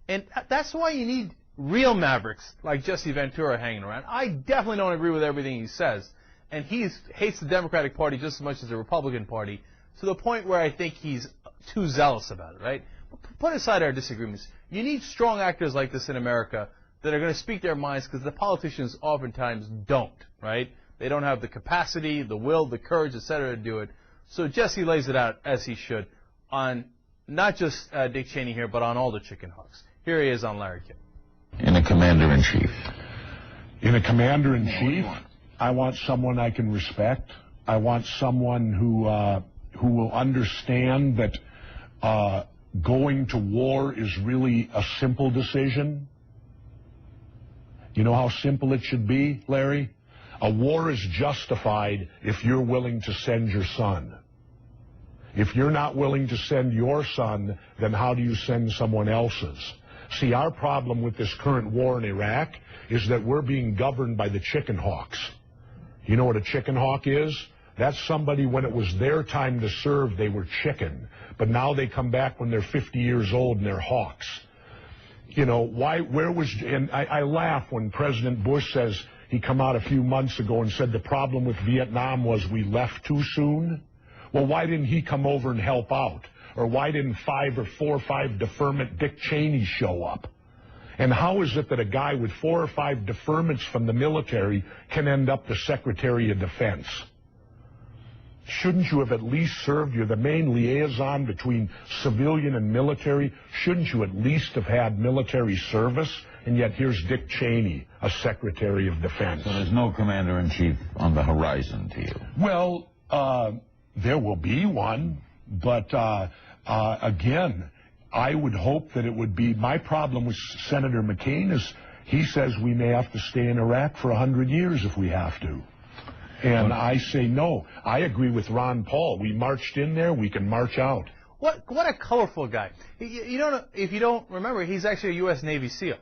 And that's why you need real mavericks like Jesse Ventura hanging around. I definitely don't agree with everything he says. And he hates the Democratic Party just as much as the Republican Party, to the point where I think he's too zealous about it, right? Put aside our disagreements. You need strong actors like this in America that are going to speak their minds, because the politicians oftentimes don't, right? They don't have the capacity, the will, the courage, etc. to do it. So Jesse lays it out, as he should, on not just Dick Cheney here, but on all the chicken hawks. Here he is on Larry King. In a commander-in-chief. In a commander-in-chief, I want someone I can respect. I want someone who will understand that going to war is really a simple decision. You know how simple it should be, Larry? A war is justified if you're willing to send your son. If you're not willing to send your son, then how do you send someone else's? See, our problem with this current war in Iraq is that we're being governed by the chicken hawks. You know what a chicken hawk is? That's somebody, when it was their time to serve, they were chicken. But now they come back when they're 50 years old and they're hawks. You know, and I laugh when President Bush says, he come out a few months ago and said the problem with Vietnam was we left too soon. Well, why didn't he come over and help out? Or why didn't 4 or 5 deferment Dick Cheney show up? And how is it that a guy with 4 or 5 deferments from the military can end up the Secretary of Defense? Shouldn't you have at least served? You're the main liaison between civilian and military. Shouldn't you at least have had military service? And yet here's Dick Cheney, a Secretary of Defense. So there's no commander-in-chief on the horizon to you? Well, there will be one, but again, I would hope that it would be. My problem with Senator McCain is he says we may have to stay in Iraq for 100 years if we have to. And I say no. I agree with Ron Paul. We marched in there, we can march out. What a colorful guy. You don't, if you don't remember, he's actually a U.S. Navy SEAL.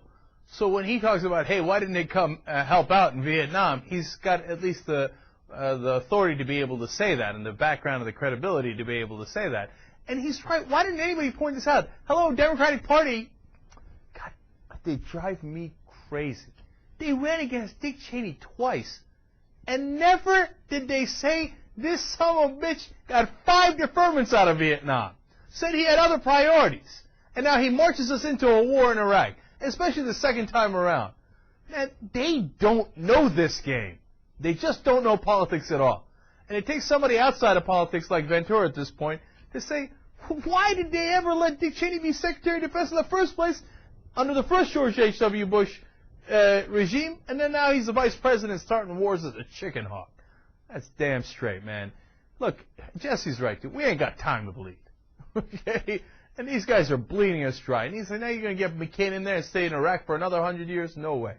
So when he talks about, hey, why didn't they come help out in Vietnam, he's got at least the authority to be able to say that, and the background and the credibility to be able to say that. And he's right. Why didn't anybody point this out? Hello, Democratic Party. God, they drive me crazy. They ran against Dick Cheney twice, and never did they say this son of a bitch got 5 deferments out of Vietnam. Said he had other priorities. And now he marches us into a war in Iraq, especially the second time around. Man, they don't know this game. They just don't know politics at all. And it takes somebody outside of politics like Ventura at this point to say, why did they ever let Dick Cheney be Secretary of Defense in the first place under the first George H.W. Bush regime, and then now he's the vice president starting wars as a chicken hawk? That's damn straight, man. Look, Jesse's right, dude. We ain't got time to bleed. Okay? And these guys are bleeding us dry. And he's like, now you're going to get McCain in there and stay in Iraq for another 100 years? No way.